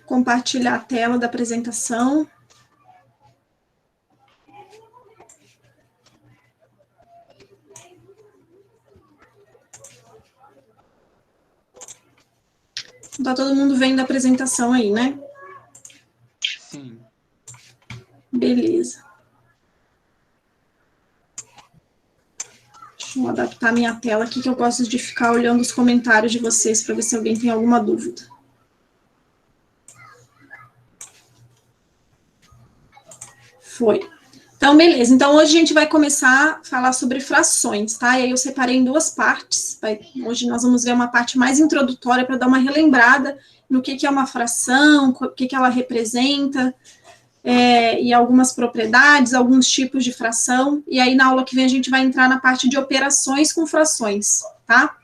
compartilhar a tela da apresentação. Tá todo mundo vendo a apresentação aí, né? Sim. Beleza. Deixa eu adaptar minha tela aqui, que eu gosto de ficar olhando os comentários de vocês para ver se alguém tem alguma dúvida. Foi. Então, beleza. Então, hoje a gente vai começar a falar sobre frações, tá? E aí eu separei em duas partes. Hoje nós vamos ver uma parte mais introdutória para dar uma relembrada no que é uma fração, o que ela representa, e algumas propriedades, alguns tipos de fração. E aí, na aula que vem, a gente vai entrar na parte de operações com frações, tá?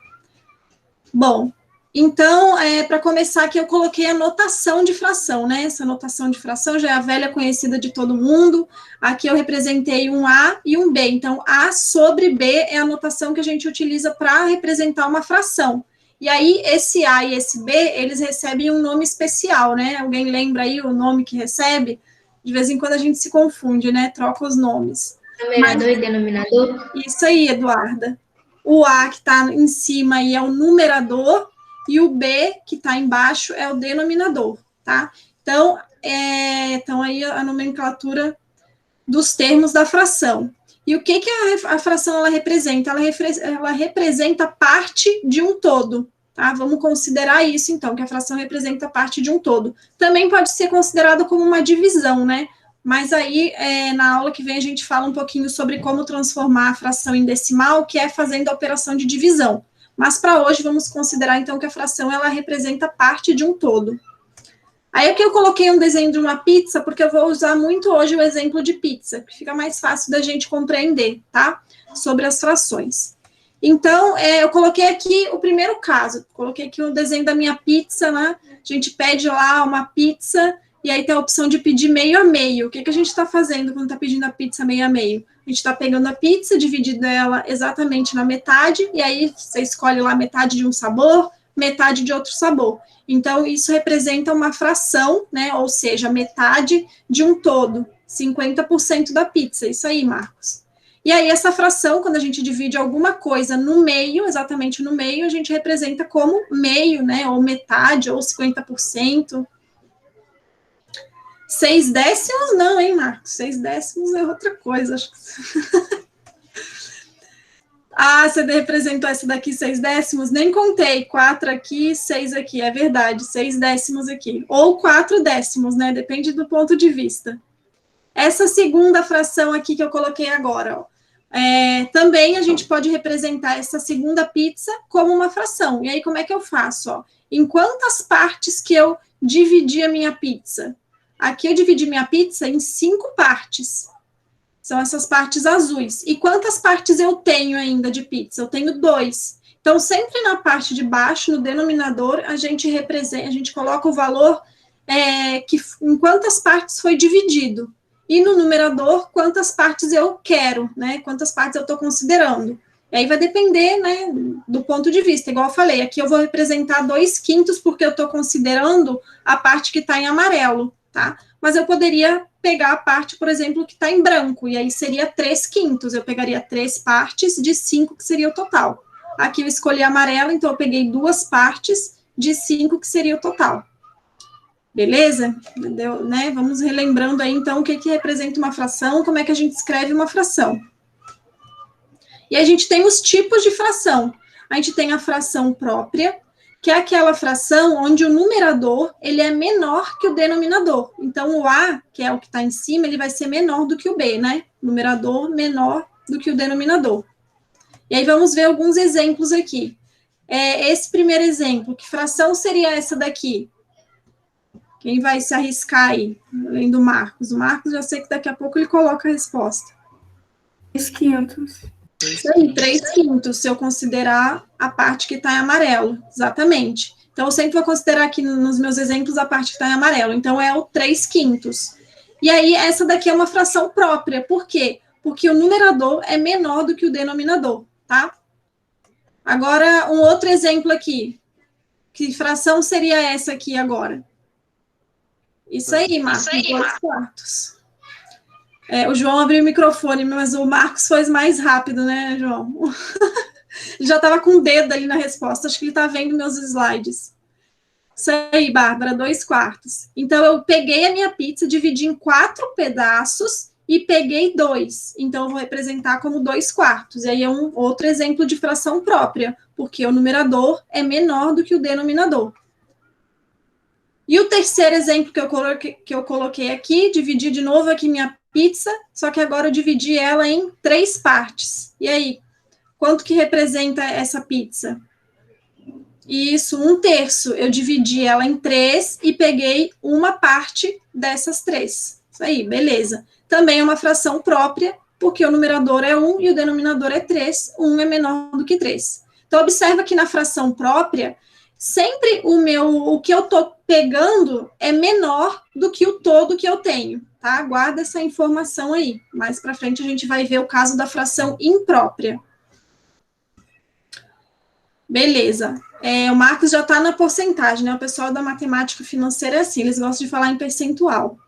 Bom, então, para começar aqui, eu coloquei a notação de fração, né? Essa notação de fração já é a velha conhecida de todo mundo. Aqui eu representei um A e um B. Então, A sobre B é a notação que a gente utiliza para representar uma fração. E aí, esse A e esse B, eles recebem um nome especial, né? Alguém lembra aí o nome que recebe? De vez em quando a gente se confunde, né? Troca os nomes. Numerador e denominador? Isso aí, Eduarda. O A que está em cima aí é o numerador e o B que está embaixo é o denominador, tá? Então, então aí a nomenclatura dos termos da fração. E o que a fração ela representa? Ela representa parte de um todo, tá? Vamos considerar isso, então, que a fração representa parte de um todo. Também pode ser considerado como uma divisão, né? Mas aí, na aula que vem, a gente fala um pouquinho sobre como transformar a fração em decimal, que é fazendo a operação de divisão. Mas, para hoje, vamos considerar, então, que a fração, ela representa parte de um todo. Aí, aqui eu coloquei um desenho de uma pizza, porque eu vou usar muito hoje o exemplo de pizza, que fica mais fácil da gente compreender, tá? Sobre as frações. Então, eu coloquei aqui o primeiro caso. Coloquei aqui o desenho da minha pizza, né? A gente pede lá uma pizza, e aí tem a opção de pedir meio a meio. O que a gente está fazendo quando está pedindo a pizza meio a meio? A gente está pegando a pizza, dividindo ela exatamente na metade, e aí você escolhe lá metade de um sabor, metade de outro sabor. Então, isso representa uma fração, né? Ou seja, metade de um todo, 50% da pizza. Isso aí, Marcos. E aí, essa fração, quando a gente divide alguma coisa no meio, exatamente no meio, a gente representa como meio, né? Ou metade, ou 50%. 6 décimos, não, hein, Marcos? 6 décimos é outra coisa. Acho que... Ah, você representou essa daqui, 6 décimos? Nem contei. 4 aqui, 6 aqui. É verdade, 6 décimos aqui. Ou 4 décimos, né? Depende do ponto de vista. Essa segunda fração aqui que eu coloquei agora, ó. Também a gente pode representar essa segunda pizza como uma fração. E aí, como é que eu faço? Ó? Em quantas partes que eu dividi a minha pizza? Aqui eu dividi minha pizza em 5 partes. São essas partes azuis. E quantas partes eu tenho ainda de pizza? Eu tenho 2. Então, sempre na parte de baixo, no denominador, a gente coloca o valor em quantas partes foi dividido. E no numerador, quantas partes eu quero, né? Quantas partes eu estou considerando. E aí vai depender, né, do ponto de vista. Igual eu falei, aqui eu vou representar 2/5 porque eu estou considerando a parte que está em amarelo, tá? Mas eu poderia pegar a parte, por exemplo, que está em branco, e aí seria 3/5. Eu pegaria 3 partes de 5, que seria o total. Aqui eu escolhi amarelo, então eu peguei 2 partes de 5, que seria o total. Beleza? Entendeu? Né? Vamos relembrando aí, então, o que representa uma fração, como é que a gente escreve uma fração. E a gente tem os tipos de fração. A gente tem a fração própria, que é aquela fração onde o numerador ele é menor que o denominador. Então, o A, que é o que está em cima, ele vai ser menor do que o B, né? Numerador menor do que o denominador. E aí, vamos ver alguns exemplos aqui. Esse primeiro exemplo, que fração seria essa daqui? Quem vai se arriscar aí? Além do Marcos. O Marcos, já sei que daqui a pouco ele coloca a resposta. 3/5. Isso aí, 3/5, se eu considerar a parte que está em amarelo, exatamente. Então, eu sempre vou considerar aqui nos meus exemplos a parte que está em amarelo. Então, é o 3/5. E aí, essa daqui é uma fração própria. Por quê? Porque o numerador é menor do que o denominador, tá? Agora, um outro exemplo aqui. Que fração seria essa aqui agora? Isso aí, Marcos, 2/4. O João abriu o microfone, mas o Marcos foi mais rápido, né, João? Ele já estava com o dedo ali na resposta, acho que ele está vendo meus slides. Isso aí, Bárbara, 2/4. Então, eu peguei a minha pizza, dividi em 4 pedaços e peguei 2. Então, eu vou representar como 2/4. E aí é um outro exemplo de fração própria, porque o numerador é menor do que o denominador. E o terceiro exemplo que eu coloquei aqui, dividi de novo aqui minha pizza, só que agora eu dividi ela em 3 partes. E aí, quanto que representa essa pizza? Isso, 1/3. Eu dividi ela em 3 e peguei uma parte dessas 3. Isso aí, beleza. Também é uma fração própria, porque o numerador é 1 e o denominador é 3. 1 é menor do que 3. Então, observa que na fração própria, sempre o que eu estou pegando é menor do que o todo que eu tenho, tá? Guarda essa informação aí. Mais para frente a gente vai ver o caso da fração imprópria. Beleza. O Marcos já está na porcentagem, né? O pessoal da matemática financeira é assim, eles gostam de falar em percentual.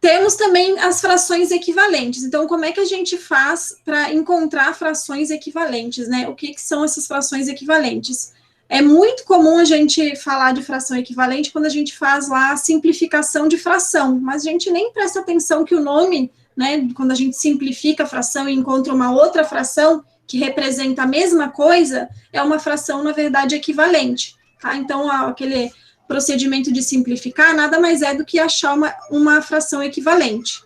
Temos também as frações equivalentes. Então, como é que a gente faz para encontrar frações equivalentes, né? O que são essas frações equivalentes? É muito comum a gente falar de fração equivalente quando a gente faz lá a simplificação de fração, mas a gente nem presta atenção que o nome, né, quando a gente simplifica a fração e encontra uma outra fração que representa a mesma coisa, é uma fração, na verdade, equivalente, tá? Então, aquele procedimento de simplificar nada mais é do que achar uma fração equivalente.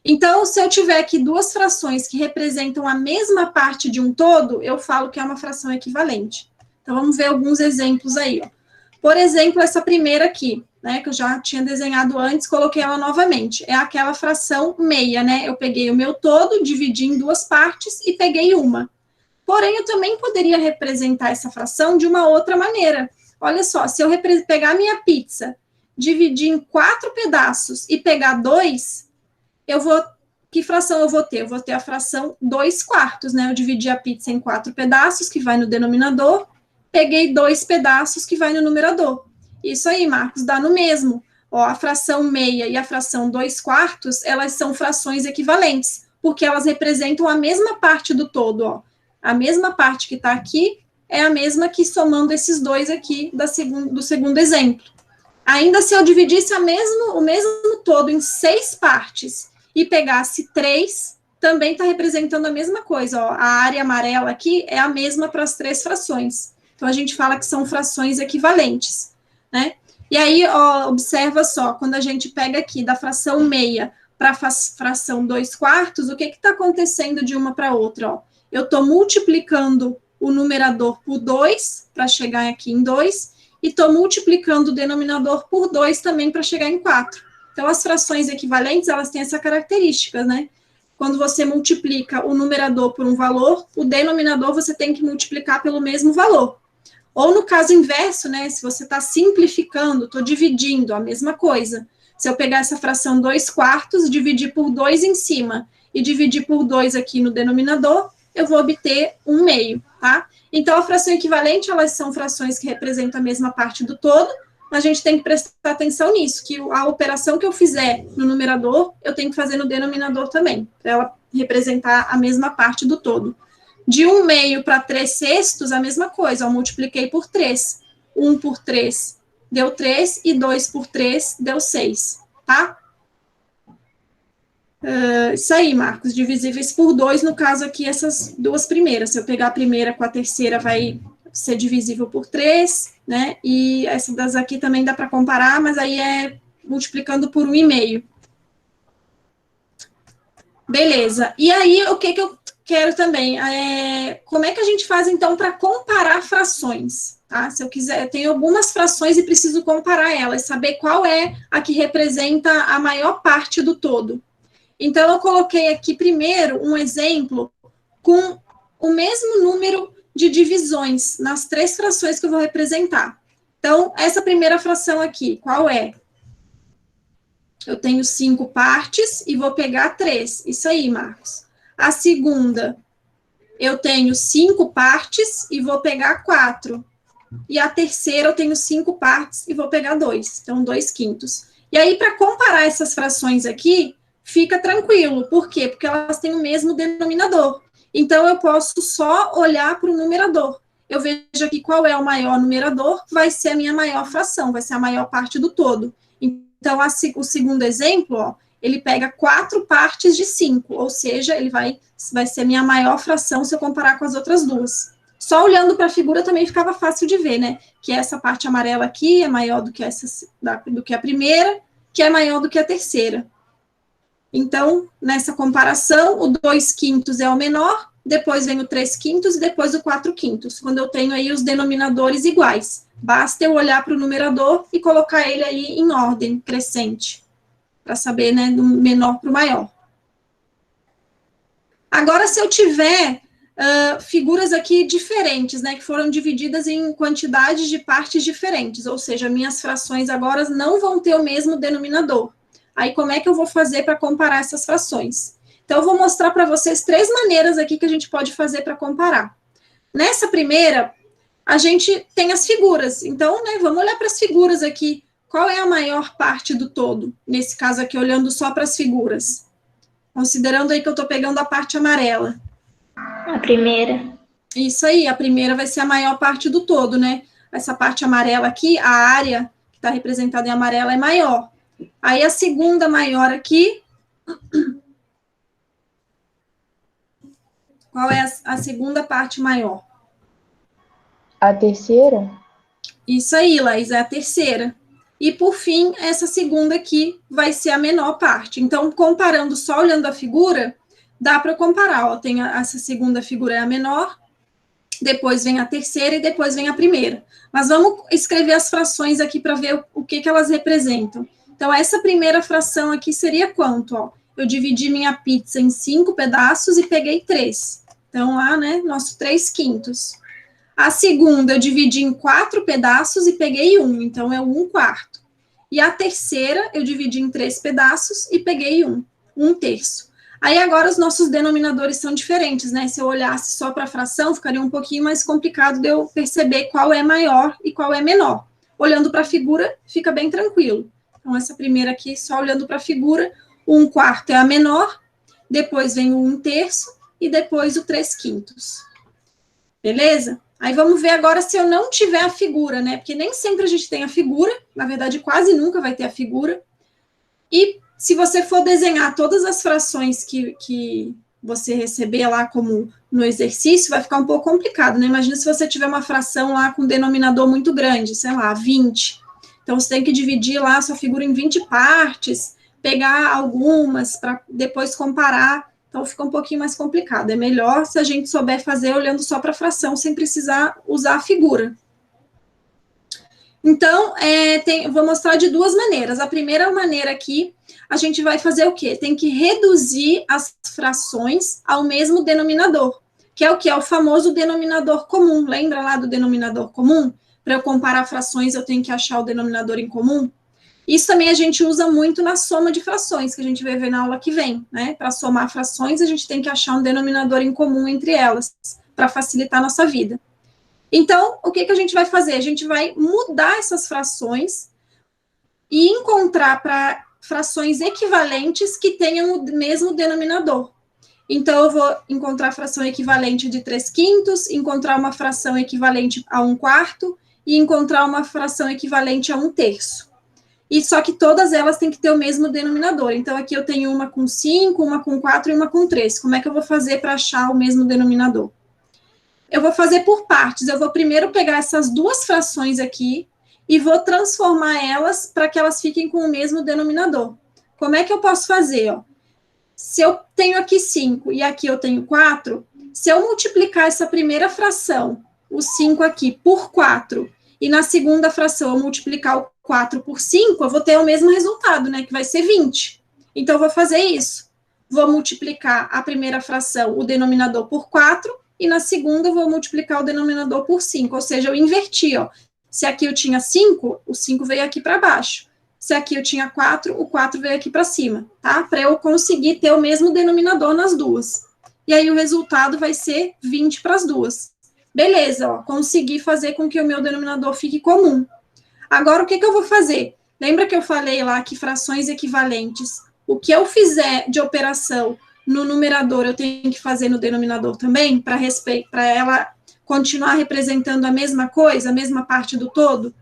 Então, se eu tiver aqui 2 frações que representam a mesma parte de um todo, eu falo que é uma fração equivalente. Então, vamos ver alguns exemplos aí, ó. Por exemplo, essa primeira aqui, né, que eu já tinha desenhado antes, coloquei ela novamente. É aquela fração meia, né? Eu peguei o meu todo, dividi em 2 partes e peguei uma. Porém, eu também poderia representar essa fração de uma outra maneira. Olha só, se eu pegar a minha pizza, dividir em 4 pedaços e pegar 2, que fração eu vou ter? Eu vou ter a fração 2/4, né? Eu dividi a pizza em 4 pedaços, que vai no denominador, peguei 2 pedaços, que vai no numerador. Isso aí, Marcos, dá no mesmo. Ó, a fração meia e a fração 2/4, elas são frações equivalentes, porque elas representam a mesma parte do todo, ó. A mesma parte que está aqui é a mesma que somando esses 2 aqui do segundo exemplo. Ainda se eu dividisse o mesmo todo em 6 partes e pegasse 3, também está representando a mesma coisa. Ó. A área amarela aqui é a mesma para as 3 frações. Então, a gente fala que são frações equivalentes, né? E aí, ó, observa só, quando a gente pega aqui da fração meia para a fração 2/4, o que está acontecendo de uma para outra? Ó? Eu estou multiplicando o numerador por 2, para chegar aqui em 2, e estou multiplicando o denominador por 2 também para chegar em 4. Então, as frações equivalentes, elas têm essa característica, né? Quando você multiplica o numerador por um valor, o denominador você tem que multiplicar pelo mesmo valor. Ou no caso inverso, né? Se você está simplificando, estou dividindo, a mesma coisa. Se eu pegar essa fração 2/4, dividir por 2 em cima e dividir por 2 aqui no denominador, eu vou obter 1/2, tá? Então, a fração equivalente, elas são frações que representam a mesma parte do todo, a gente tem que prestar atenção nisso, que a operação que eu fizer no numerador, eu tenho que fazer no denominador também, para ela representar a mesma parte do todo. De 1/2 para 3/6, a mesma coisa, eu multipliquei por 3. 1 por 3 deu 3, e 2 por 3 deu 6, tá? Isso aí, Marcos, divisíveis por 2, no caso aqui, essas 2 primeiras. Se eu pegar a primeira com a terceira, vai ser divisível por 3, né? E essa das aqui também dá para comparar, mas aí é multiplicando por 1,5. Beleza. E aí, o que eu quero também? Como é que a gente faz, então, para comparar frações? Tá? Se eu quiser, eu tenho algumas frações e preciso comparar elas, saber qual é a que representa a maior parte do todo. Então, eu coloquei aqui primeiro um exemplo com o mesmo número de divisões nas 3 frações que eu vou representar. Então, essa primeira fração aqui, qual é? Eu tenho 5 partes e vou pegar 3. Isso aí, Marcos. A segunda, eu tenho 5 partes e vou pegar 4. E a terceira, eu tenho 5 partes e vou pegar 2. Então, 2/5. E aí, para comparar essas frações aqui, fica tranquilo. Por quê? Porque elas têm o mesmo denominador. Então, eu posso só olhar para o numerador. Eu vejo aqui qual é o maior numerador, vai ser a minha maior fração, vai ser a maior parte do todo. Então, o segundo exemplo, ó, ele pega 4 partes de 5, ou seja, ele vai ser a minha maior fração se eu comparar com as outras duas. Só olhando para a figura também ficava fácil de ver, né? Que essa parte amarela aqui é maior do que a primeira, que é maior do que a terceira. Então, nessa comparação, o 2/5 é o menor, depois vem o 3/5 e depois o 4/5, quando eu tenho aí os denominadores iguais. Basta eu olhar para o numerador e colocar ele aí em ordem crescente, para saber, né, do menor para o maior. Agora, se eu tiver figuras aqui diferentes, né, que foram divididas em quantidades de partes diferentes, ou seja, minhas frações agora não vão ter o mesmo denominador. Aí, como é que eu vou fazer para comparar essas frações? Então, eu vou mostrar para vocês 3 maneiras aqui que a gente pode fazer para comparar. Nessa primeira, a gente tem as figuras. Então, né, vamos olhar para as figuras aqui. Qual é a maior parte do todo? Nesse caso aqui, olhando só para as figuras. Considerando aí que eu estou pegando a parte amarela. A primeira. Isso aí, a primeira vai ser a maior parte do todo, né? Essa parte amarela aqui, a área que está representada em amarelo é maior. Aí a segunda maior aqui. Qual é a segunda parte maior? A terceira? Isso aí, Laís, é a terceira. E, por fim, essa segunda aqui vai ser a menor parte. Então, comparando só olhando a figura, dá para comparar. Ó, tem essa segunda figura é a menor, depois vem a terceira e depois vem a primeira. Mas vamos escrever as frações aqui para ver o que elas representam. Então, essa primeira fração aqui seria quanto? Ó? Eu dividi minha pizza em 5 pedaços e peguei 3. Então, lá, né, nosso 3/5. A segunda eu dividi em 4 pedaços e peguei 1, então é 1/4. E a terceira eu dividi em 3 pedaços e peguei 1/3. Aí agora os nossos denominadores são diferentes, né? Se eu olhasse só para a fração, ficaria um pouquinho mais complicado de eu perceber qual é maior e qual é menor. Olhando para a figura, fica bem tranquilo. Então, essa primeira aqui, só olhando para a figura, o 1/4 é a menor, depois vem o 1/3 e depois o 3/5. Beleza? Aí vamos ver agora se eu não tiver a figura, né? Porque nem sempre a gente tem a figura, na verdade, quase nunca vai ter a figura. E se você for desenhar todas as frações que você receber lá como no exercício, vai ficar um pouco complicado, né? Imagina se você tiver uma fração lá com denominador muito grande, sei lá, 20. Então, você tem que dividir lá a sua figura em 20 partes, pegar algumas para depois comparar. Então, fica um pouquinho mais complicado. É melhor se a gente souber fazer olhando só para a fração, sem precisar usar a figura. Então, vou mostrar de 2 maneiras. A primeira maneira aqui, a gente vai fazer o quê? Tem que reduzir as frações ao mesmo denominador, que é o que? É o famoso denominador comum. Lembra lá do denominador comum? Para eu comparar frações, eu tenho que achar o denominador em comum. Isso também a gente usa muito na soma de frações, que a gente vai ver na aula que vem, né? Para somar frações, a gente tem que achar um denominador em comum entre elas, para facilitar a nossa vida. Então, o que a gente vai fazer? A gente vai mudar essas frações e encontrar para frações equivalentes que tenham o mesmo denominador. Então, eu vou encontrar a fração equivalente de 3/5, encontrar uma fração equivalente a 1/4 e encontrar uma fração equivalente a 1/3. E só que todas elas têm que ter o mesmo denominador. Então, aqui eu tenho uma com 5, uma com 4 e uma com 3. Como é que eu vou fazer para achar o mesmo denominador? Eu vou fazer por partes. Eu vou primeiro pegar essas 2 frações aqui e vou transformar elas para que elas fiquem com o mesmo denominador. Como é que eu posso fazer? Ó? Se eu tenho aqui 5 e aqui eu tenho 4, se eu multiplicar essa primeira fração, o 5 aqui, por 4, e na segunda fração eu multiplicar o 4 por 5, eu vou ter o mesmo resultado, né, que vai ser 20. Então, eu vou fazer isso. Vou multiplicar a primeira fração, o denominador, por 4, e na segunda eu vou multiplicar o denominador por 5, ou seja, eu inverti, ó. Se aqui eu tinha 5, o 5 veio aqui para baixo. Se aqui eu tinha 4, o 4 veio aqui para cima, tá? Para eu conseguir ter o mesmo denominador nas duas. E aí, o resultado vai ser 20 para as duas. Beleza, ó, consegui fazer com que o meu denominador fique comum. Agora, o que eu vou fazer? Lembra que eu falei lá que frações equivalentes, o que eu fizer de operação no numerador, eu tenho que fazer no denominador também, para ela continuar representando a mesma coisa, a mesma parte do todo?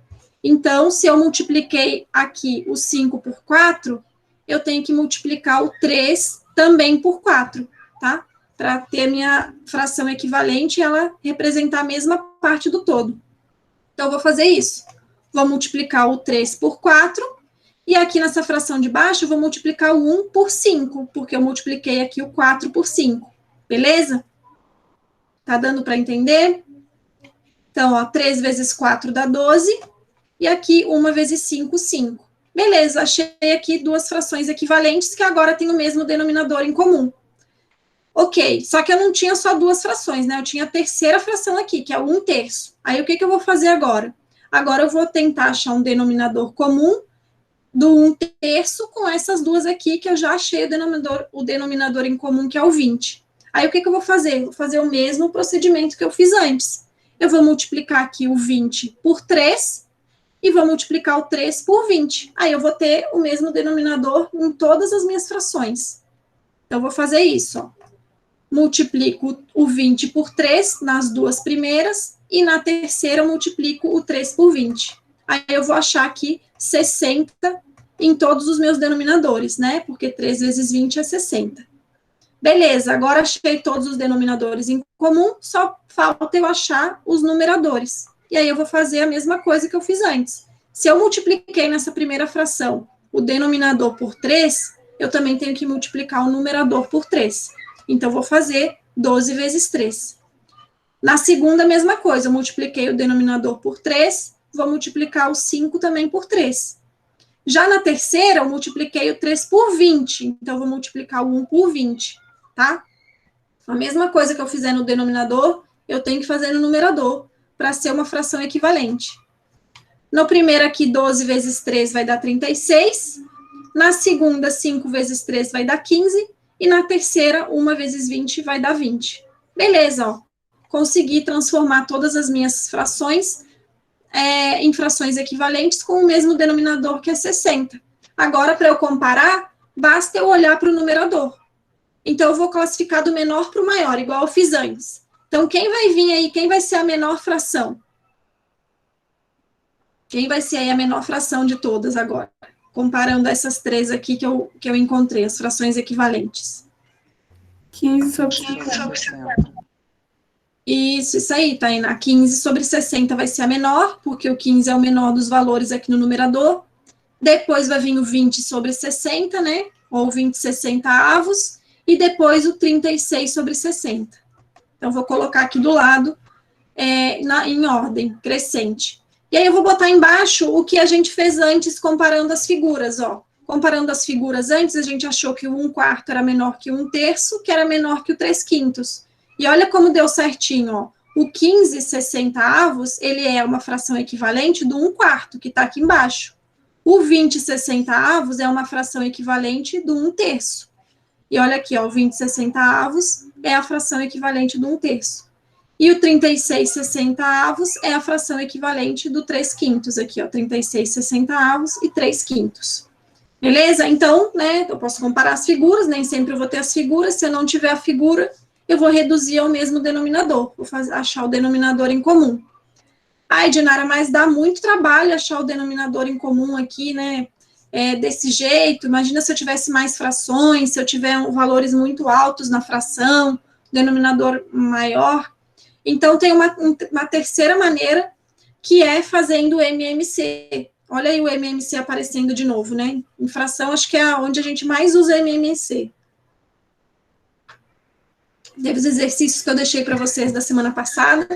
Então, se eu multipliquei aqui o 5 por 4, eu tenho que multiplicar o 3 também por 4, tá? Para ter a minha fração equivalente e ela representar a mesma parte do todo. Então, eu vou fazer isso. Vou multiplicar o 3 por 4, e aqui nessa fração de baixo, eu vou multiplicar o 1 por 5, porque eu multipliquei aqui o 4 por 5. Beleza? Tá dando para entender? Então, ó, 3 vezes 4 dá 12, e aqui 1 vezes 5, 5. Beleza, achei aqui duas frações equivalentes que agora têm o mesmo denominador em comum. Ok, só que eu não tinha só duas frações, né? Eu tinha a terceira fração aqui, que é o 1/3. Aí, o que eu vou fazer agora? Agora, eu vou tentar achar um denominador comum do 1/3 com essas duas aqui, que eu já achei o denominador em comum, que é o 20. Aí, o que eu vou fazer? Vou fazer o mesmo procedimento que eu fiz antes. Eu vou multiplicar aqui o 20 por 3 e vou multiplicar o 3 por 20. Aí, eu vou ter o mesmo denominador em todas as minhas frações. Então, eu vou fazer isso, ó. Multiplico o 20 por 3 nas duas primeiras, e na terceira eu multiplico o 3 por 20. Aí eu vou achar aqui 60 em todos os meus denominadores, né? Porque 3 vezes 20 é 60. Beleza, agora achei todos os denominadores em comum, só falta eu achar os numeradores. E aí eu vou fazer a mesma coisa que eu fiz antes. Se eu multipliquei nessa primeira fração o denominador por 3, eu também tenho que multiplicar o numerador por 3. Então, vou fazer 12 vezes 3. Na segunda, a mesma coisa. Eu multipliquei o denominador por 3, vou multiplicar o 5 também por 3. Já na terceira, eu multipliquei o 3 por 20. Então, eu vou multiplicar o 1 por 20, tá? A mesma coisa que eu fizer no denominador, eu tenho que fazer no numerador, para ser uma fração equivalente. No primeiro aqui, 12 vezes 3 vai dar 36. Na segunda, 5 vezes 3 vai dar 15. E na terceira, 1 vezes 20 vai dar 20. Beleza, ó. Consegui transformar todas as minhas frações em frações equivalentes com o mesmo denominador, que é 60. Agora, para eu comparar, basta eu olhar para o numerador. Então, eu vou classificar do menor para o maior, igual eu fiz antes. Então, quem vai vir aí, quem vai ser a menor fração? Quem vai ser aí a menor fração de todas agora? Comparando essas três aqui que eu encontrei, as frações equivalentes. 15 sobre 60. Isso aí, Tainá. 15 sobre 60 vai ser a menor, porque o 15 é o menor dos valores aqui no numerador. Depois vai vir o 20 sobre 60, né? Ou 20 60avos. E depois o 36 sobre 60. Então, vou colocar aqui do lado, em ordem crescente. E aí, eu vou botar embaixo o que a gente fez antes, comparando as figuras, ó. Comparando as figuras antes, a gente achou que o 1/4 era menor que o 1/3, que era menor que o 3/5. E olha como deu certinho, ó. O 15 60avos, ele é uma fração equivalente do 1/4, que está aqui embaixo. O 20 60avos é uma fração equivalente do 1/3. E olha aqui, ó, o 20 60avos é a fração equivalente do 1/3. E o 36 60avos é a fração equivalente do 3/5 aqui, ó, 36 60avos e 3/5. Beleza? Então, né, eu posso comparar as figuras, nem sempre eu vou ter as figuras, se eu não tiver a figura, eu vou reduzir ao mesmo denominador, vou achar o denominador em comum. Ai, Dinara, mas dá muito trabalho achar o denominador em comum aqui, né, desse jeito. Imagina se eu tivesse mais frações, se eu tiver valores muito altos na fração, denominador maior. Então, tem uma terceira maneira, que é fazendo o MMC. Olha aí o MMC aparecendo de novo, né? Em fração, acho que é onde a gente mais usa MMC. Teve os exercícios que eu deixei para vocês da semana passada,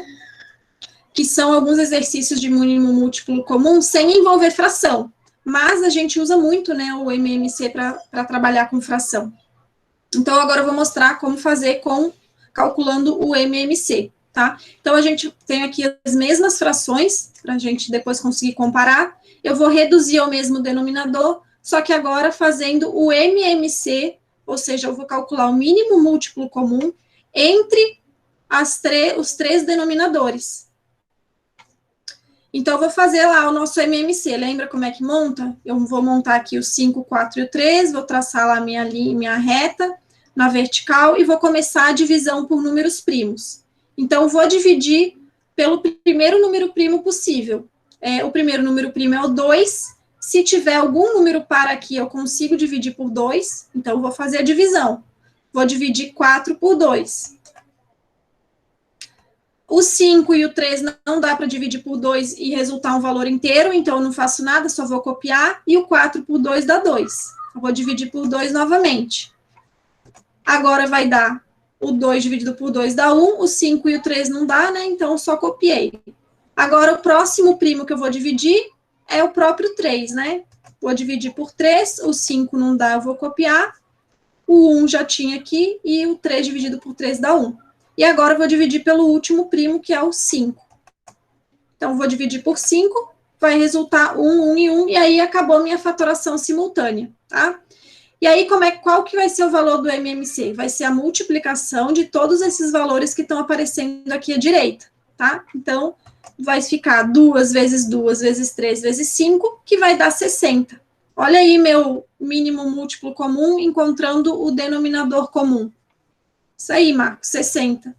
que são alguns exercícios de mínimo múltiplo comum, sem envolver fração. Mas a gente usa muito, né, o MMC para trabalhar com fração. Então, agora eu vou mostrar como fazer calculando o MMC. Tá? Então, a gente tem aqui as mesmas frações, para a gente depois conseguir comparar. Eu vou reduzir ao mesmo denominador, só que agora fazendo o MMC, ou seja, eu vou calcular o mínimo múltiplo comum entre os três denominadores. Então, eu vou fazer lá o nosso MMC. Lembra como é que monta? Eu vou montar aqui o 5, 4 e o 3, vou traçar lá a minha linha, minha reta na vertical e vou começar a divisão por números primos. Então, vou dividir pelo primeiro número primo possível. O primeiro número primo é o 2. Se tiver algum número par aqui, eu consigo dividir por 2. Então, eu vou fazer a divisão. Vou dividir 4 por 2. O 5 e o 3 não dá para dividir por 2 e resultar um valor inteiro, então eu não faço nada, só vou copiar. E o 4 por 2 dá 2. Eu vou dividir por 2 novamente. Agora vai dar o 2 dividido por 2 dá 1, o 5 e o 3 não dá, né? Então eu só copiei. Agora o próximo primo que eu vou dividir é o próprio 3, né? Vou dividir por 3, o 5 não dá, eu vou copiar. O 1 já tinha aqui e o 3 dividido por 3 dá 1. E agora eu vou dividir pelo último primo, que é o 5. Então, vou dividir por 5, vai resultar 1, 1 e 1, e aí acabou minha fatoração simultânea, tá? E aí, qual que vai ser o valor do MMC? Vai ser a multiplicação de todos esses valores que estão aparecendo aqui à direita, tá? Então, vai ficar 2 vezes 2 vezes 3 vezes 5, que vai dar 60. Olha aí meu mínimo múltiplo comum encontrando o denominador comum. Isso aí, Marcos, 60.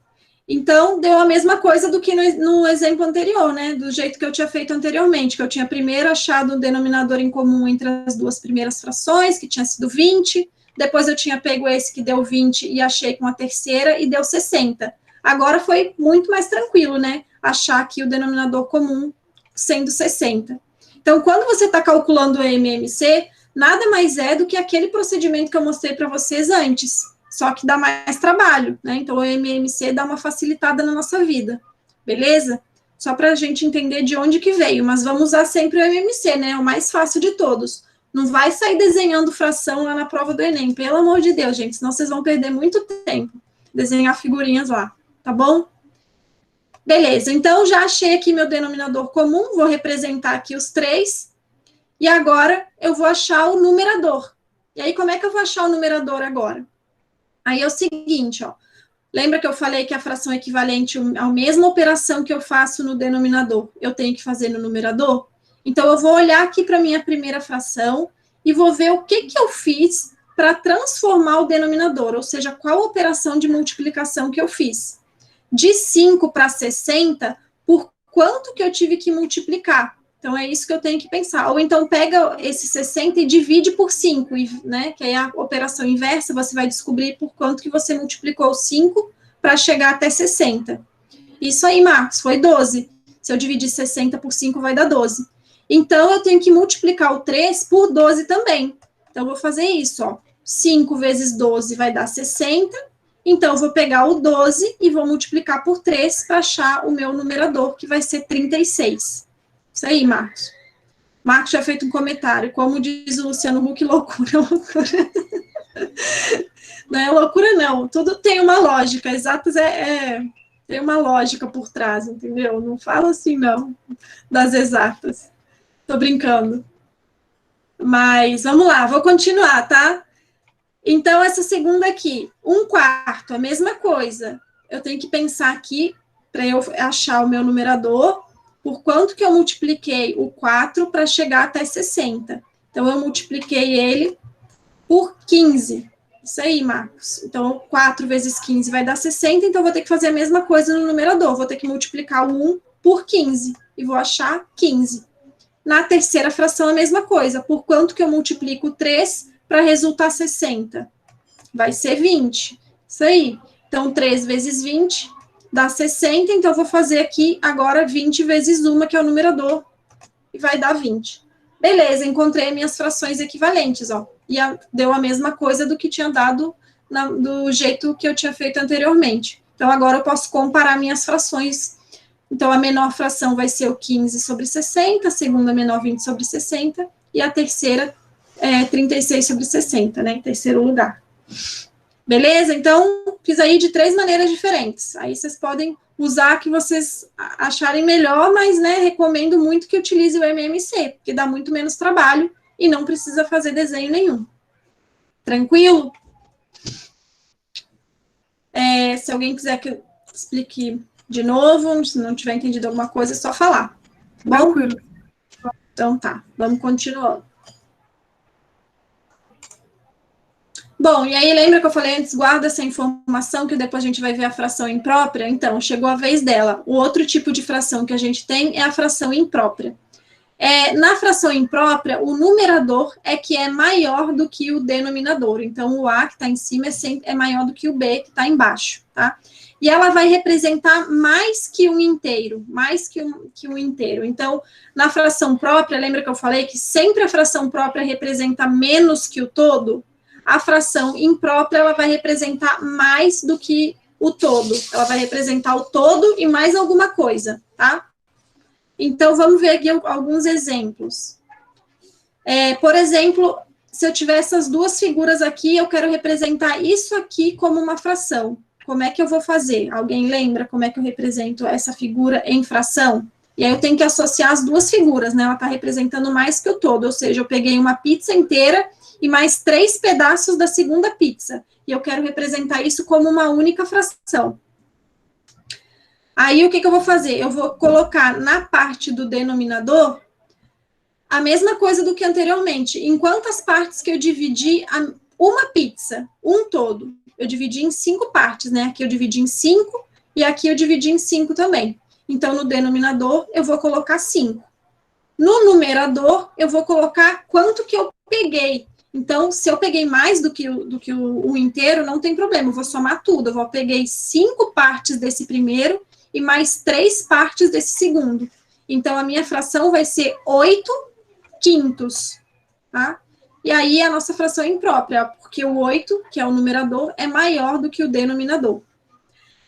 Então, deu a mesma coisa do que no exemplo anterior, né? Do jeito que eu tinha feito anteriormente, que eu tinha primeiro achado o denominador em comum entre as duas primeiras frações, que tinha sido 20, depois eu tinha pego esse que deu 20 e achei com a terceira e deu 60. Agora foi muito mais tranquilo, né? Achar aqui o denominador comum sendo 60. Então, quando você está calculando o MMC, nada mais é do que aquele procedimento que eu mostrei para vocês antes, só que dá mais trabalho, né? Então, o MMC dá uma facilitada na nossa vida, beleza? Só para a gente entender de onde que veio, mas vamos usar sempre o MMC, né? O mais fácil de todos. Não vai sair desenhando fração lá na prova do Enem, pelo amor de Deus, gente, senão vocês vão perder muito tempo desenhar figurinhas lá, tá bom? Beleza, então já achei aqui meu denominador comum, vou representar aqui os 3, e agora eu vou achar o numerador. E aí, como é que eu vou achar o numerador agora? Aí é o seguinte, ó, lembra que eu falei que a fração é equivalente à mesma operação que eu faço no denominador, eu tenho que fazer no numerador? Então, eu vou olhar aqui para a minha primeira fração e vou ver o que eu fiz para transformar o denominador, ou seja, qual operação de multiplicação que eu fiz. De 5 para 60, por quanto que eu tive que multiplicar? Então, é isso que eu tenho que pensar. Ou então, pega esse 60 e divide por 5, né? Que aí a operação inversa, você vai descobrir por quanto que você multiplicou 5 para chegar até 60. Isso aí, Marcos, foi 12. Se eu dividir 60 por 5, vai dar 12. Então, eu tenho que multiplicar o 3 por 12 também. Então, eu vou fazer isso, ó. 5 vezes 12 vai dar 60. Então, eu vou pegar o 12 e vou multiplicar por 3 para achar o meu numerador, que vai ser 36. Isso aí, Marcos. Marcos já fez um comentário. Como diz o Luciano Huck, loucura, loucura. Não é loucura, não. Tudo tem uma lógica. Exatas tem uma lógica por trás, entendeu? Não fala assim, não, das exatas. Tô brincando. Mas, vamos lá, vou continuar, tá? Então, essa segunda aqui, 1/4, a mesma coisa. Eu tenho que pensar aqui, para eu achar o meu numerador, por quanto que eu multipliquei o 4 para chegar até 60. Então, eu multipliquei ele por 15. Isso aí, Marcos. Então, 4 vezes 15 vai dar 60, então, eu vou ter que fazer a mesma coisa no numerador. Vou ter que multiplicar o 1 por 15, e vou achar 15. Na terceira fração, a mesma coisa. Por quanto que eu multiplico 3 para resultar 60? Vai ser 20. Isso aí. Então, 3 vezes 20 dá 60, então eu vou fazer aqui agora 20 vezes 1, que é o numerador, e vai dar 20. Beleza, encontrei minhas frações equivalentes, ó. E deu a mesma coisa do que tinha dado do jeito que eu tinha feito anteriormente. Então, agora eu posso comparar minhas frações. Então, a menor fração vai ser o 15 sobre 60, a segunda menor 20 sobre 60, e a terceira 36 sobre 60, né, em terceiro lugar. Beleza? Então, fiz aí de 3 maneiras diferentes. Aí vocês podem usar a que vocês acharem melhor, mas, né, recomendo muito que utilize o MMC, porque dá muito menos trabalho e não precisa fazer desenho nenhum. Tranquilo? Se alguém quiser que eu explique de novo, se não tiver entendido alguma coisa, é só falar. Bom? Tranquilo. Então tá, vamos continuando. Bom, e aí lembra que eu falei antes, guarda essa informação, que depois a gente vai ver a fração imprópria? Então, chegou a vez dela. O outro tipo de fração que a gente tem é a fração imprópria. Na fração imprópria, o numerador é que é maior do que o denominador. Então, o A que está em cima é maior do que o B que está embaixo, tá? E ela vai representar mais que um inteiro, mais que um inteiro. Então, na fração própria, lembra que eu falei que sempre a fração própria representa menos que o todo? A fração imprópria, ela vai representar mais do que o todo. Ela vai representar o todo e mais alguma coisa, tá? Então, vamos ver aqui alguns exemplos. Por exemplo, se eu tiver essas duas figuras aqui, eu quero representar isso aqui como uma fração. Como é que eu vou fazer? Alguém lembra como é que eu represento essa figura em fração? E aí eu tenho que associar as duas figuras, né? Ela está representando mais que o todo, ou seja, eu peguei uma pizza inteira e mais 3 pedaços da segunda pizza. E eu quero representar isso como uma única fração. Aí, o que eu vou fazer? Eu vou colocar na parte do denominador a mesma coisa do que anteriormente. Em quantas partes que eu dividi uma pizza, um todo? Eu dividi em 5 partes, né? Aqui eu dividi em 5 e aqui eu dividi em 5 também. Então, no denominador, eu vou colocar 5. No numerador, eu vou colocar quanto que eu peguei. Então, se eu peguei mais do que o inteiro, não tem problema, eu vou somar tudo. Eu peguei 5 partes desse primeiro e mais 3 partes desse segundo. Então, a minha fração vai ser 8 quintos, tá? E aí, a nossa fração é imprópria, porque o 8, que é o numerador, é maior do que o denominador.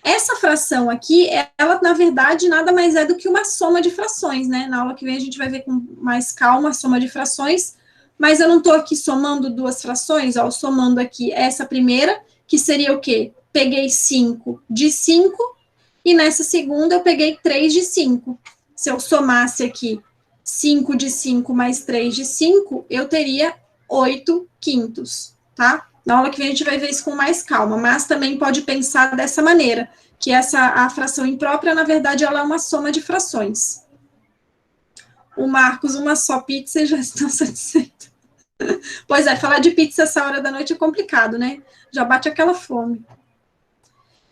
Essa fração aqui, ela, na verdade, nada mais é do que uma soma de frações, né? Na aula que vem, a gente vai ver com mais calma a soma de frações, mas eu não estou aqui somando duas frações, ó, somando aqui essa primeira, que seria o quê? Peguei 5 de 5, e nessa segunda eu peguei 3 de 5. Se eu somasse aqui 5 de 5 mais 3 de 5, eu teria 8 quintos, tá? Na aula que vem a gente vai ver isso com mais calma, mas também pode pensar dessa maneira, que a fração imprópria, na verdade, ela é uma soma de frações. O Marcos, uma só pizza e já está satisfeito. Pois é, falar de pizza essa hora da noite é complicado, né? Já bate aquela fome.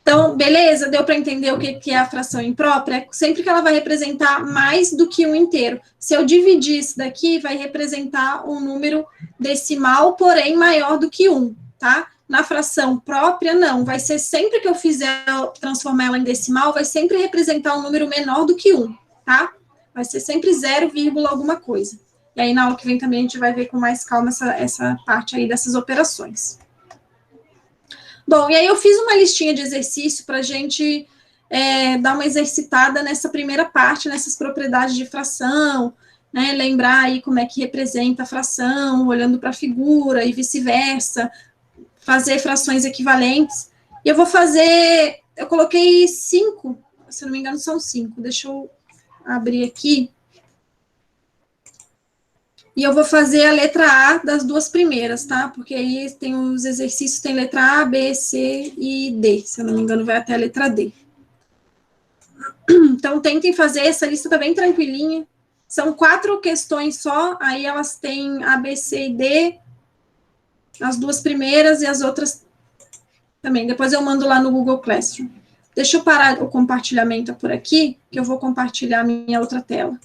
Então, beleza, deu para entender o que é a fração imprópria? Sempre que ela vai representar mais do que um inteiro. Se eu dividir isso daqui, vai representar um número decimal, porém maior do que 1, tá? Na fração própria, não. Vai ser sempre que eu fizer transformar ela em decimal, vai sempre representar um número menor do que 1, tá? Vai ser sempre 0, alguma coisa. E aí, na aula que vem também, a gente vai ver com mais calma essa parte aí dessas operações. Bom, e aí eu fiz uma listinha de exercício para a gente dar uma exercitada nessa primeira parte, nessas propriedades de fração, né, lembrar aí como é que representa a fração, olhando para a figura e vice-versa, fazer frações equivalentes. E eu vou fazer, eu coloquei 5, se não me engano são 5, deixa eu abrir aqui. E eu vou fazer a letra A das duas primeiras, tá? Porque aí tem os exercícios, tem letra A, B, C e D. Se eu não me engano, vai até a letra D. Então, tentem fazer, essa lista tá bem tranquilinha. São 4 questões só, aí elas têm A, B, C e D, as duas primeiras e as outras também. Depois eu mando lá no Google Classroom. Deixa eu parar o compartilhamento por aqui, que eu vou compartilhar a minha outra tela.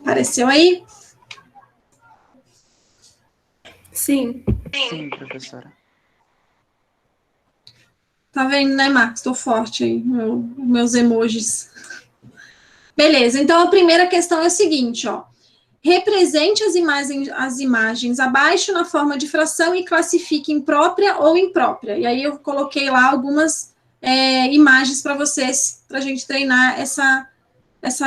Apareceu aí? Sim. Sim, professora. Tá vendo, né, Marcos? Estou forte aí, meus emojis. Beleza, então a primeira questão é o seguinte, ó. Represente as imagens abaixo na forma de fração e classifique imprópria ou imprópria. E aí eu coloquei lá algumas imagens para vocês, para a gente treinar essa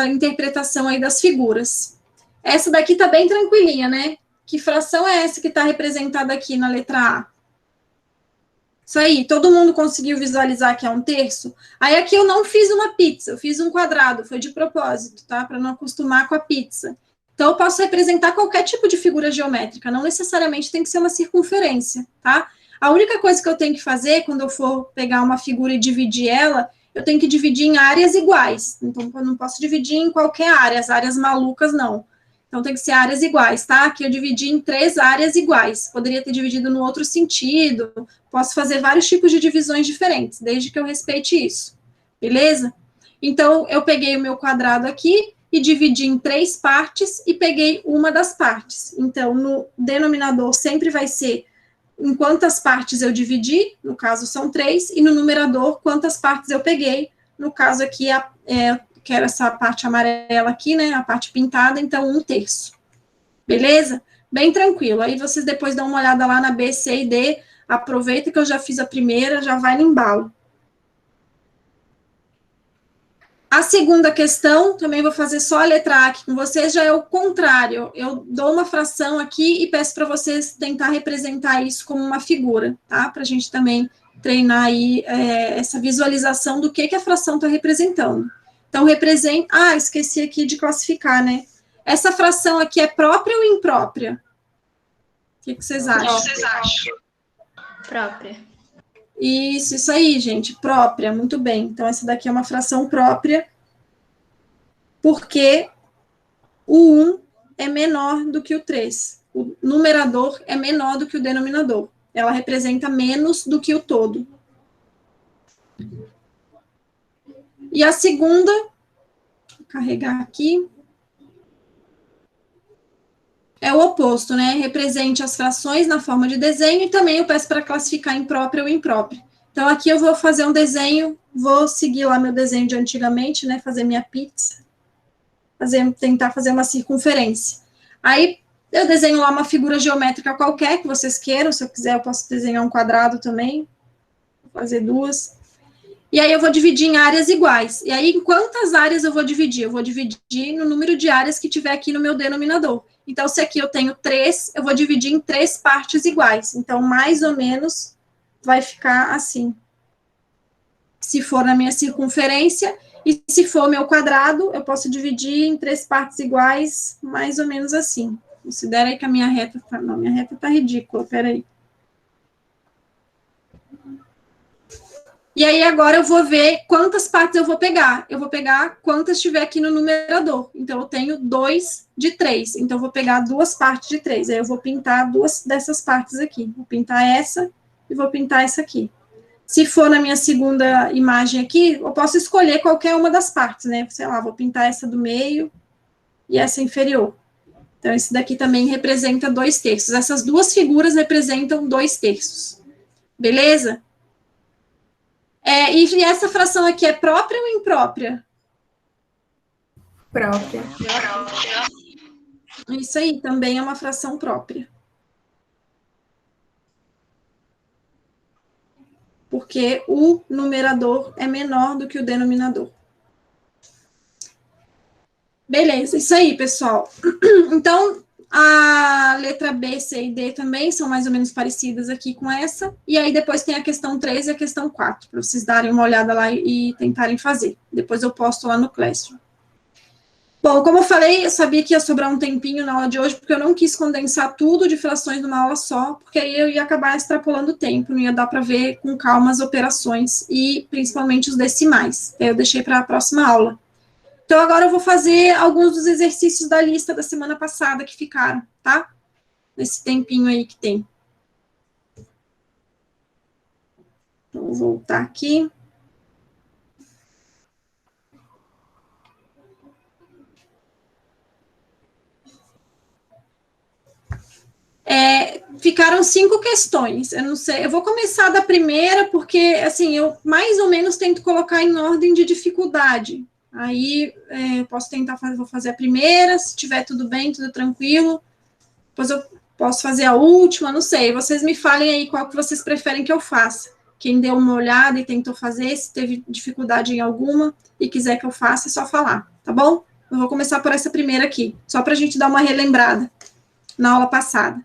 interpretação aí das figuras. Essa daqui tá bem tranquilinha, né? Que fração é essa que está representada aqui na letra A? Isso aí, todo mundo conseguiu visualizar que é 1/3? Aí aqui eu não fiz uma pizza, eu fiz um quadrado, foi de propósito, tá? Para não acostumar com a pizza. Então, eu posso representar qualquer tipo de figura geométrica, não necessariamente tem que ser uma circunferência, tá? A única coisa que eu tenho que fazer, quando eu for pegar uma figura e dividir ela, eu tenho que dividir em áreas iguais. Então, eu não posso dividir em qualquer área, as áreas malucas, não. Então, tem que ser áreas iguais, tá? Aqui eu dividi em 3 áreas iguais. Poderia ter dividido no outro sentido. Posso fazer vários tipos de divisões diferentes, desde que eu respeite isso. Beleza? Então, eu peguei o meu quadrado aqui e dividi em 3 partes e peguei uma das partes. Então, no denominador sempre vai ser em quantas partes eu dividi, no caso são 3, e no numerador, quantas partes eu peguei, no caso aqui, que era essa parte amarela aqui, né, a parte pintada, então 1/3. Beleza? Bem tranquilo. Aí vocês depois dão uma olhada lá na B, C e D, aproveita que eu já fiz a primeira, já vai no embalo. A segunda questão, também vou fazer só a letra A aqui com vocês, já é o contrário. Eu dou uma fração aqui e peço para vocês tentar representar isso como uma figura, tá? Para a gente também treinar aí essa visualização do que a fração está representando. Então, representa... Ah, esqueci aqui de classificar, né? Essa fração aqui é própria ou imprópria? O que vocês acham? Própria. Isso aí, gente, própria, muito bem. Então, essa daqui é uma fração própria, porque o 1 é menor do que o 3. O numerador é menor do que o denominador. Ela representa menos do que o todo. E a segunda, vou carregar aqui, é o oposto, né? Represente as frações na forma de desenho e também eu peço para classificar em própria ou imprópria. Então, aqui eu vou fazer um desenho, vou seguir lá meu desenho de antigamente, né? Fazer minha pizza. Tentar fazer uma circunferência. Aí, eu desenho lá uma figura geométrica qualquer que vocês queiram. Se eu quiser, eu posso desenhar um quadrado também. Vou fazer 2. E aí, eu vou dividir em áreas iguais. E aí, em quantas áreas eu vou dividir? Eu vou dividir no número de áreas que tiver aqui no meu denominador. Então, se aqui eu tenho 3, eu vou dividir em 3 partes iguais. Então, mais ou menos, vai ficar assim. Se for na minha circunferência, e se for meu quadrado, eu posso dividir em 3 partes iguais, mais ou menos assim. Considera aí que a minha reta tá... Não, minha reta tá ridícula, peraí. E aí, agora eu vou ver quantas partes eu vou pegar. Eu vou pegar quantas tiver aqui no numerador. Então, eu tenho 2 de 3. Então, eu vou pegar 2 partes de 3. Aí, eu vou pintar 2 dessas partes aqui. Vou pintar essa e vou pintar essa aqui. Se for na minha segunda imagem aqui, eu posso escolher qualquer uma das partes, né? Sei lá, vou pintar essa do meio e essa inferior. Então, esse daqui também representa 2/3. Essas duas figuras representam 2/3. Beleza? E essa fração aqui é própria ou imprópria? Própria. Isso aí, também é uma fração própria. Porque o numerador é menor do que o denominador. Beleza, isso aí, pessoal. Então, a letra B, C e D também são mais ou menos parecidas aqui com essa. E aí, depois tem a questão 3 e a questão 4, para vocês darem uma olhada lá e tentarem fazer. Depois eu posto lá no Classroom. Bom, como eu falei, eu sabia que ia sobrar um tempinho na aula de hoje, porque eu não quis condensar tudo de frações numa aula só, porque aí eu ia acabar extrapolando o tempo, não ia dar para ver com calma as operações e principalmente os decimais. Eu deixei para a próxima aula. Então, agora eu vou fazer alguns dos exercícios da lista da semana passada que ficaram, tá? Nesse tempinho aí que tem. Então, vou voltar aqui. Ficaram 5 questões, eu não sei, eu vou começar da primeira, porque, assim, eu mais ou menos tento colocar em ordem de dificuldade. Aí, eu posso tentar fazer, vou fazer a primeira, se tiver tudo bem, tudo tranquilo, depois eu posso fazer a última, não sei, vocês me falem aí qual que vocês preferem que eu faça. Quem deu uma olhada e tentou fazer, se teve dificuldade em alguma e quiser que eu faça, é só falar, tá bom? Eu vou começar por essa primeira aqui, só para a gente dar uma relembrada. na aula passada.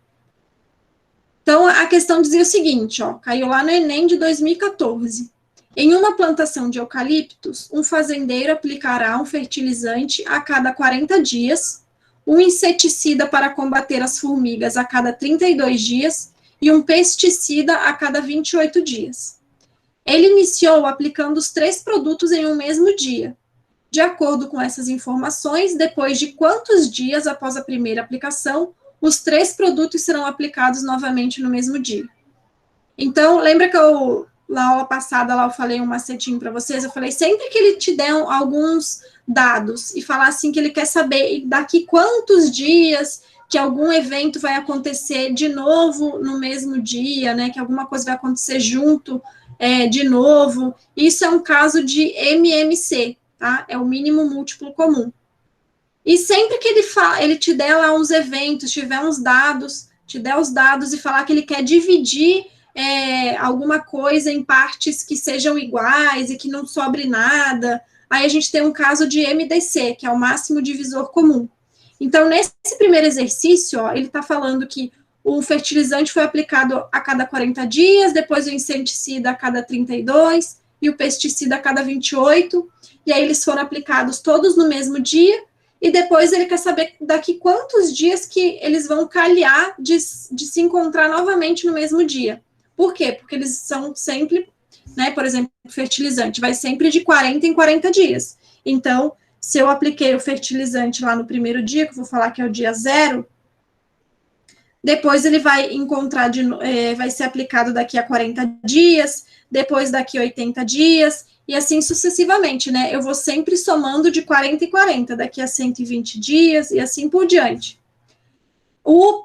Então, a questão dizia o seguinte, ó, caiu lá no Enem de 2014. Em uma plantação de eucaliptos, um fazendeiro aplicará um fertilizante a cada 40 dias, um inseticida para combater as formigas a cada 32 dias e um pesticida a cada 28 dias. Ele iniciou aplicando os 3 produtos em um mesmo dia. De acordo com essas informações, depois de quantos dias após a primeira aplicação, os 3 produtos serão aplicados novamente no mesmo dia? Então, lembra que na aula passada, lá eu falei um macetinho para vocês, eu falei, sempre que ele te der alguns dados e falar assim que ele quer saber daqui quantos dias que algum evento vai acontecer de novo no mesmo dia, né, que alguma coisa vai acontecer junto de novo, isso é um caso de MMC, tá? É o mínimo múltiplo comum. E sempre que ele te der lá uns eventos, tiver uns dados, te der os dados e falar que ele quer dividir alguma coisa em partes que sejam iguais e que não sobre nada, aí a gente tem um caso de MDC, que é o máximo divisor comum. Então, nesse primeiro exercício, ó, ele está falando que o fertilizante foi aplicado a cada 40 dias, depois o inseticida a cada 32, e o pesticida a cada 28, e aí eles foram aplicados todos no mesmo dia, e depois ele quer saber daqui quantos dias que eles vão calhar de se encontrar novamente no mesmo dia. Por quê? Porque eles são sempre, né, por exemplo, fertilizante vai sempre de 40 em 40 dias. Então, se eu apliquei o fertilizante lá no primeiro dia, que eu vou falar que é o dia 0, depois ele vai encontrar, vai ser aplicado daqui a 40 dias, depois daqui a 80 dias, e assim sucessivamente, né? Eu vou sempre somando de 40 em 40, daqui a 120 dias, e assim por diante. O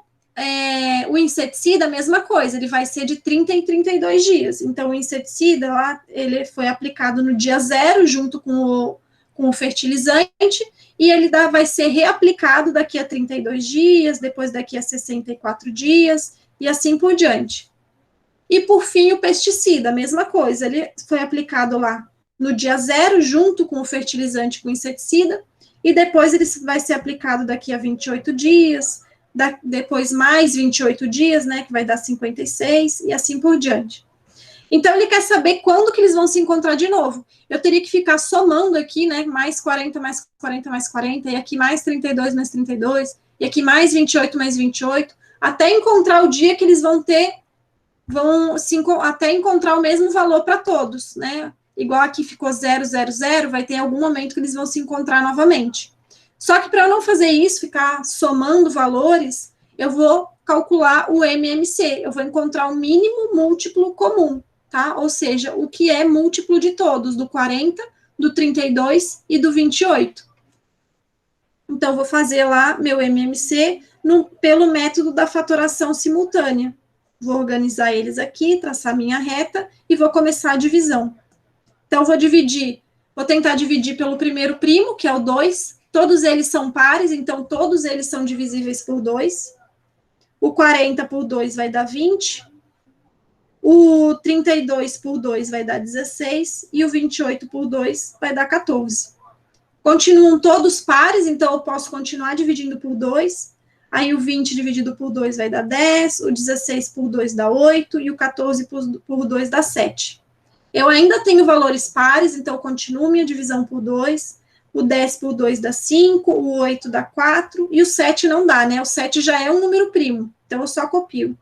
inseticida, a mesma coisa, ele vai ser de 30 em 32 dias. Então, o inseticida, lá, ele foi aplicado no dia 0, junto com o fertilizante, e ele vai ser reaplicado daqui a 32 dias, depois daqui a 64 dias, e assim por diante. E, por fim, o pesticida, a mesma coisa, ele foi aplicado lá no dia 0, junto com o fertilizante com o inseticida, e depois ele vai ser aplicado daqui a 28 dias, depois mais 28 dias, né, que vai dar 56, e assim por diante. Então, ele quer saber quando que eles vão se encontrar de novo. Eu teria que ficar somando aqui, né, mais 40, mais 40, mais 40, e aqui mais 32, mais 32, e aqui mais 28, mais 28, até encontrar o dia que eles até encontrar o mesmo valor para todos, né? Igual aqui ficou 0, 0, 0, vai ter algum momento que eles vão se encontrar novamente. Só que para eu não fazer isso, ficar somando valores, eu vou calcular o MMC, eu vou encontrar o mínimo múltiplo comum, tá? Ou seja, o que é múltiplo de todos, do 40, do 32 e do 28. Então, vou fazer lá meu MMC pelo método da fatoração simultânea. Vou organizar eles aqui, traçar minha reta e vou começar a divisão. Então, vou tentar dividir pelo primeiro primo, que é o 2. Todos eles são pares, então todos eles são divisíveis por 2. O 40 por 2 vai dar 20. O 32 por 2 vai dar 16. E o 28 por 2 vai dar 14. Continuam todos pares, então eu posso continuar dividindo por 2. Aí o 20 dividido por 2 vai dar 10. O 16 por 2 dá 8. E o 14 por 2 dá 7. Eu ainda tenho valores pares, então eu continuo minha divisão por 2. O 10 por 2 dá 5, o 8 dá 4, e o 7 não dá, né? O 7 já é um número primo, então eu só copio.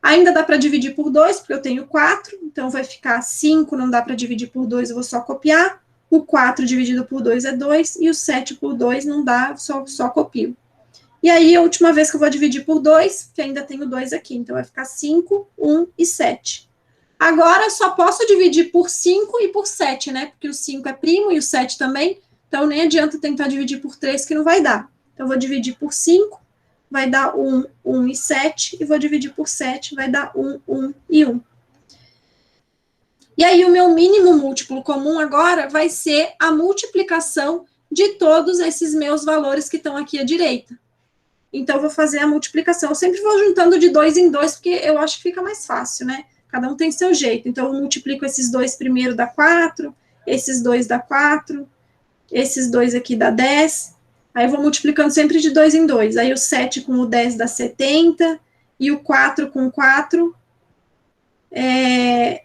Ainda dá para dividir por 2, porque eu tenho 4, então vai ficar 5, não dá para dividir por 2, eu vou só copiar. O 4 dividido por 2 é 2, e o 7 por 2 não dá, só copio. E aí, a última vez que eu vou dividir por 2, que ainda tenho 2 aqui, então vai ficar 5, 1 e 7. Agora, eu só posso dividir por 5 e por 7, né? Porque o 5 é primo e o 7 também. Então, nem adianta tentar dividir por 3, que não vai dar. Então, eu vou dividir por 5, vai dar 1, 1 e 7. E vou dividir por 7, vai dar 1, 1 e 1. E aí, o meu mínimo múltiplo comum agora vai ser a multiplicação de todos esses meus valores que estão aqui à direita. Então, eu vou fazer a multiplicação. Eu sempre vou juntando de 2 em 2, porque eu acho que fica mais fácil, né? Cada um tem seu jeito. Então, eu multiplico esses 2 primeiro, dá 4. Esses 2 dá 4. Esses 2 aqui dá 10. Aí eu vou multiplicando sempre de 2 em 2. Aí o 7 com o 10 dá 70, e o 4 com 4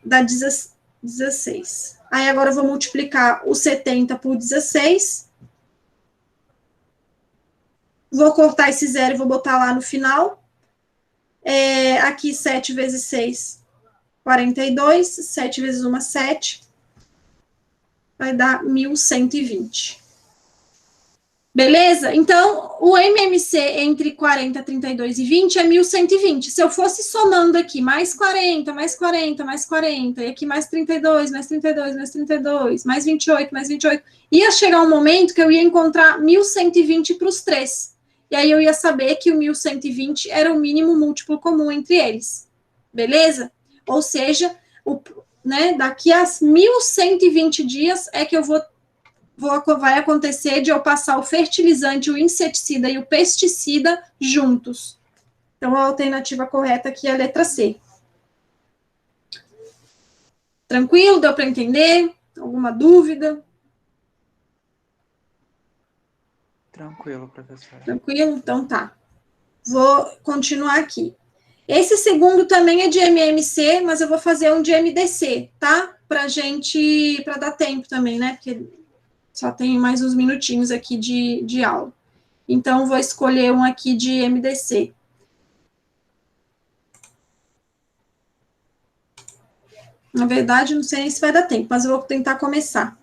dá 16. Aí agora eu vou multiplicar o 70 por 16. Vou cortar esse zero e vou botar lá no final. Aqui 7 vezes 6, 42. 7 vezes 1, 7. Vai dar 1.120. Beleza? Então, o MMC entre 40, 32 e 20 é 1.120. Se eu fosse somando aqui mais 40, mais 40, mais 40, e aqui mais 32, mais 32, mais 32, mais 28, mais 28, ia chegar um momento que eu ia encontrar 1.120 para os três. E aí eu ia saber que o 1.120 era o mínimo múltiplo comum entre eles. Beleza? Ou seja, daqui a 1.120 dias é que vai acontecer de eu passar o fertilizante, o inseticida e o pesticida juntos. Então, a alternativa correta aqui é a letra C. Tranquilo? Deu para entender? Alguma dúvida? Tranquilo, professora. Tranquilo? Então, tá. Vou continuar aqui. Esse segundo também é de MMC, mas eu vou fazer um de MDC, tá? Para dar tempo também, né? Porque só tem mais uns minutinhos aqui de aula. Então, vou escolher um aqui de MDC. Na verdade, não sei nem se vai dar tempo, mas eu vou tentar começar.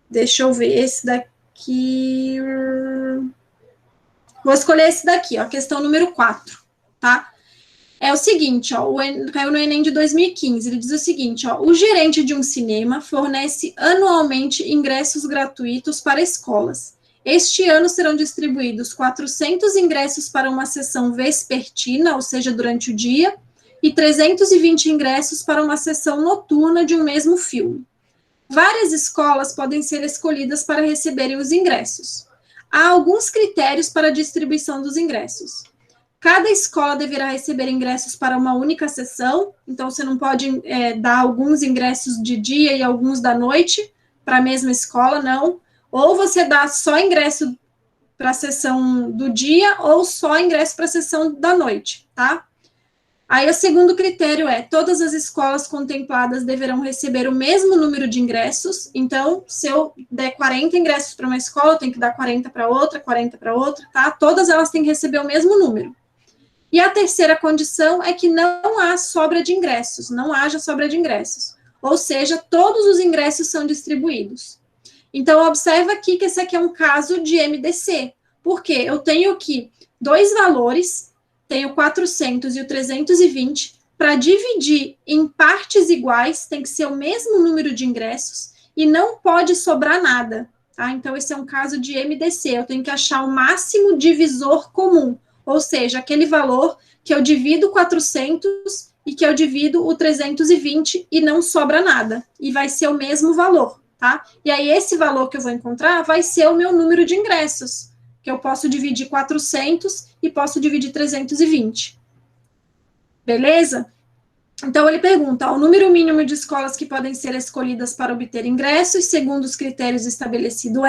Deixa eu ver, esse daqui... Vou escolher esse daqui, ó, questão número 4, tá? É o seguinte, ó, caiu no Enem de 2015, ele diz o seguinte, ó, o gerente de um cinema fornece anualmente ingressos gratuitos para escolas. Este ano serão distribuídos 400 ingressos para uma sessão vespertina, ou seja, durante o dia, e 320 ingressos para uma sessão noturna de um mesmo filme. Várias escolas podem ser escolhidas para receberem os ingressos. Há alguns critérios para a distribuição dos ingressos. Cada escola deverá receber ingressos para uma única sessão, então você não pode dar alguns ingressos de dia e alguns da noite para a mesma escola, não. Ou você dá só ingresso para a sessão do dia ou só ingresso para a sessão da noite, tá? Aí o segundo critério todas as escolas contempladas deverão receber o mesmo número de ingressos, então se eu der 40 ingressos para uma escola, eu tenho que dar 40 para outra, tá? Todas elas têm que receber o mesmo número. E a terceira condição é que não haja sobra de ingressos, ou seja, todos os ingressos são distribuídos. Então, observa aqui que esse aqui é um caso de MDC, porque eu tenho aqui dois valores, tenho 400 e o 320, para dividir em partes iguais, tem que ser o mesmo número de ingressos, e não pode sobrar nada, tá? Então, esse é um caso de MDC, eu tenho que achar o máximo divisor comum, ou seja, aquele valor que eu divido 400 e que eu divido o 320 e não sobra nada, e vai ser o mesmo valor, tá? E aí, esse valor que eu vou encontrar vai ser o meu número de ingressos, que eu posso dividir 400 e posso dividir 320. Beleza? Então, ele pergunta, o número mínimo de escolas que podem ser escolhidas para obter ingressos, segundo os critérios estabelecidos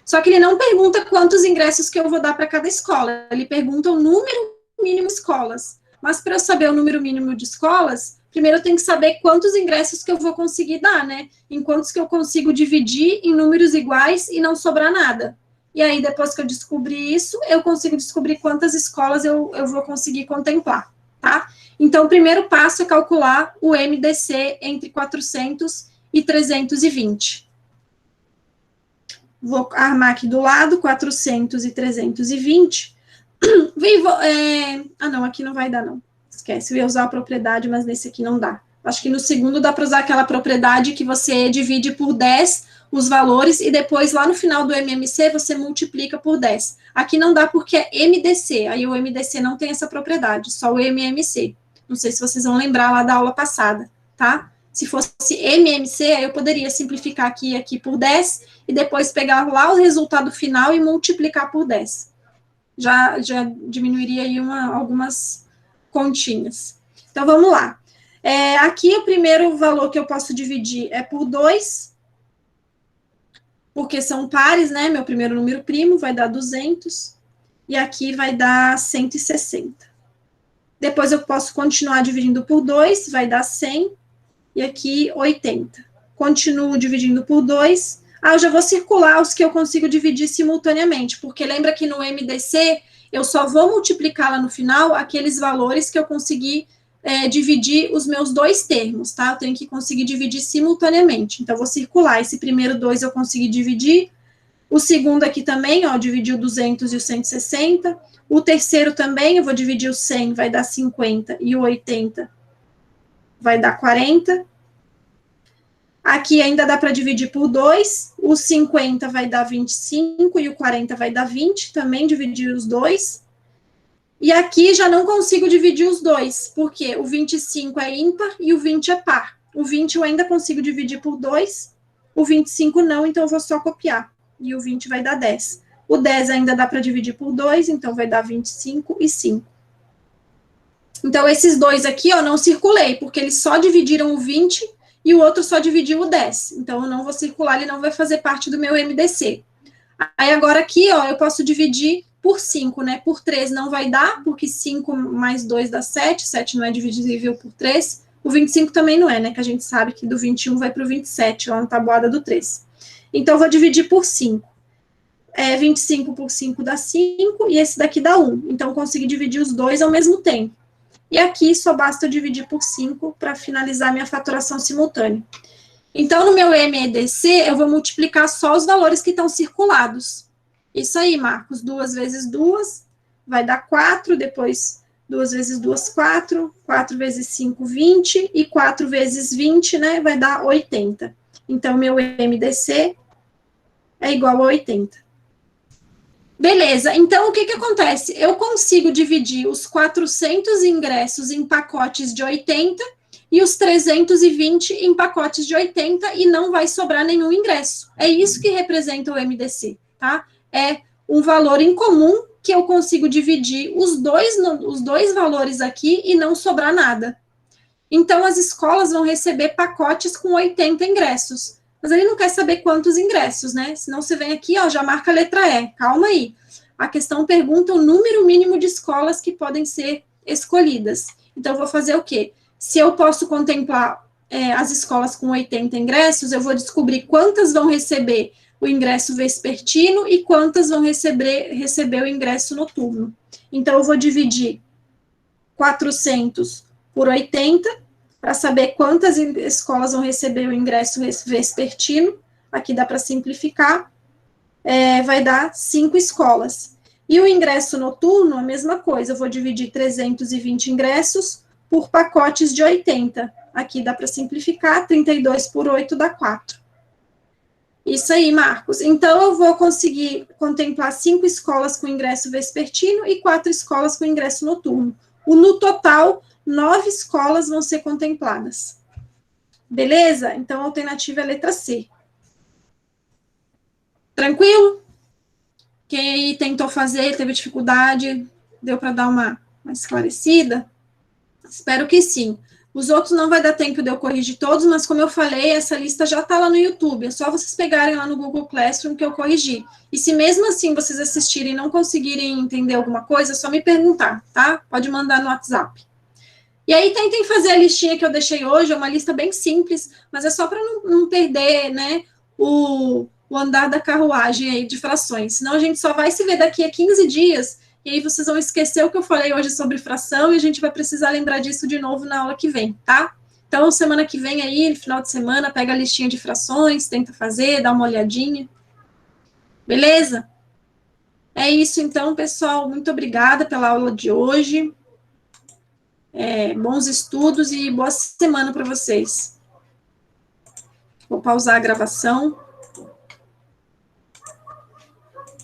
só que ele não pergunta quantos ingressos que eu vou dar para cada escola, ele pergunta o número mínimo de escolas. Mas para eu saber o número mínimo de escolas, primeiro eu tenho que saber quantos ingressos que eu vou conseguir dar, né? Em quantos que eu consigo dividir em números iguais e não sobrar nada. E aí, depois que eu descobrir isso, eu consigo descobrir quantas escolas eu vou conseguir contemplar, tá? Então, o primeiro passo é calcular o MDC entre 400 e 320. Vou armar aqui do lado, 400 e 320. Não, aqui não vai dar, não. Esquece, eu ia usar a propriedade, mas nesse aqui não dá. Acho que no segundo dá para usar aquela propriedade que você divide por 10 os valores e depois, lá no final do MMC, você multiplica por 10. Aqui não dá porque é MDC, aí o MDC não tem essa propriedade, só o MMC. Não sei se vocês vão lembrar lá da aula passada, tá? Se fosse MMC, aí eu poderia simplificar aqui por 10 e depois pegar lá o resultado final e multiplicar por 10. Já diminuiria aí algumas continhas. Então, vamos lá. Aqui, o primeiro valor que eu posso dividir é por 2. porque são pares, né? Meu primeiro número primo vai dar 200, e aqui vai dar 160. Depois eu posso continuar dividindo por 2, vai dar 100, e aqui 80. Continuo dividindo por 2. Eu já vou circular os que eu consigo dividir simultaneamente, porque lembra que no MDC eu só vou multiplicar lá no final aqueles valores que eu consegui dividir os meus dois termos, tá? Eu tenho que conseguir dividir simultaneamente. Então, eu vou circular. Esse primeiro 2 eu consegui dividir. O segundo aqui também, ó, dividir o 200 e o 160. O terceiro também, eu vou dividir o 100, vai dar 50, e o 80 vai dar 40. Aqui ainda dá para dividir por 2, o 50 vai dar 25 e o 40 vai dar 20, também dividir os dois. E aqui já não consigo dividir os dois, porque o 25 é ímpar e o 20 é par. O 20 eu ainda consigo dividir por 2, o 25 não, então eu vou só copiar. E o 20 vai dar 10. O 10 ainda dá para dividir por 2, então vai dar 25 e 5. Então, esses dois aqui, ó, não circulei, porque eles só dividiram o 20 e o outro só dividiu o 10. Então, eu não vou circular, ele não vai fazer parte do meu MDC. Aí, agora aqui, ó, eu posso dividir por 5, né? Por 3 não vai dar, porque 5 mais 2 dá 7, 7 não é divisível por 3. O 25 também não é, né? Que a gente sabe que do 21 vai para o 27, lá na tabuada do 3. Então, eu vou dividir por 5. 25 por 5 dá 5, e esse daqui dá 1. Então, eu consegui dividir os dois ao mesmo tempo. E aqui só basta eu dividir por 5 para finalizar minha faturação simultânea. Então, no meu MDC, eu vou multiplicar só os valores que estão circulados. Isso aí, Marcos. 2 vezes 2 vai dar 4, depois 2 vezes 2, 4, 4 vezes 5, 20, e 4 vezes 20, né, vai dar 80. Então, meu MDC é igual a 80. Beleza, então o que acontece? Eu consigo dividir os 400 ingressos em pacotes de 80 e os 320 em pacotes de 80 e não vai sobrar nenhum ingresso. É isso que representa o MDC, tá? É um valor em comum que eu consigo dividir os dois valores aqui e não sobrar nada. Então, as escolas vão receber pacotes com 80 ingressos. Mas ele não quer saber quantos ingressos, né? Senão você vem aqui, ó, já marca a letra E. Calma aí. A questão pergunta o número mínimo de escolas que podem ser escolhidas. Então, eu vou fazer o quê? Se eu posso contemplar as escolas com 80 ingressos, eu vou descobrir quantas vão receber o ingresso vespertino e quantas vão receber o ingresso noturno. Então, eu vou dividir 400 por 80, para saber quantas escolas vão receber o ingresso vespertino. Aqui dá para simplificar. Vai dar 5 escolas. E o ingresso noturno, a mesma coisa. Eu vou dividir 320 ingressos por pacotes de 80. Aqui dá para simplificar. 32 por 8 dá 4. Isso aí, Marcos. Então, eu vou conseguir contemplar 5 escolas com ingresso vespertino e 4 escolas com ingresso noturno. No total, 9 escolas vão ser contempladas. Beleza? Então, a alternativa é a letra C. Tranquilo? Quem aí tentou fazer, teve dificuldade, deu para dar uma esclarecida? Espero que sim. Os outros não vai dar tempo de eu corrigir todos, mas como eu falei, essa lista já está lá no YouTube. É só vocês pegarem lá no Google Classroom que eu corrigi. E se mesmo assim vocês assistirem e não conseguirem entender alguma coisa, é só me perguntar, tá? Pode mandar no WhatsApp. E aí, tentem fazer a listinha que eu deixei hoje, é uma lista bem simples, mas é só para não perder, né, o andar da carruagem aí de frações. Senão a gente só vai se ver daqui a 15 dias, e aí vocês vão esquecer o que eu falei hoje sobre fração, e a gente vai precisar lembrar disso de novo na aula que vem, tá? Então, semana que vem aí, no final de semana, pega a listinha de frações, tenta fazer, dá uma olhadinha. Beleza? É isso então, pessoal. Muito obrigada pela aula de hoje. Bons estudos e boa semana para vocês. Vou pausar a gravação.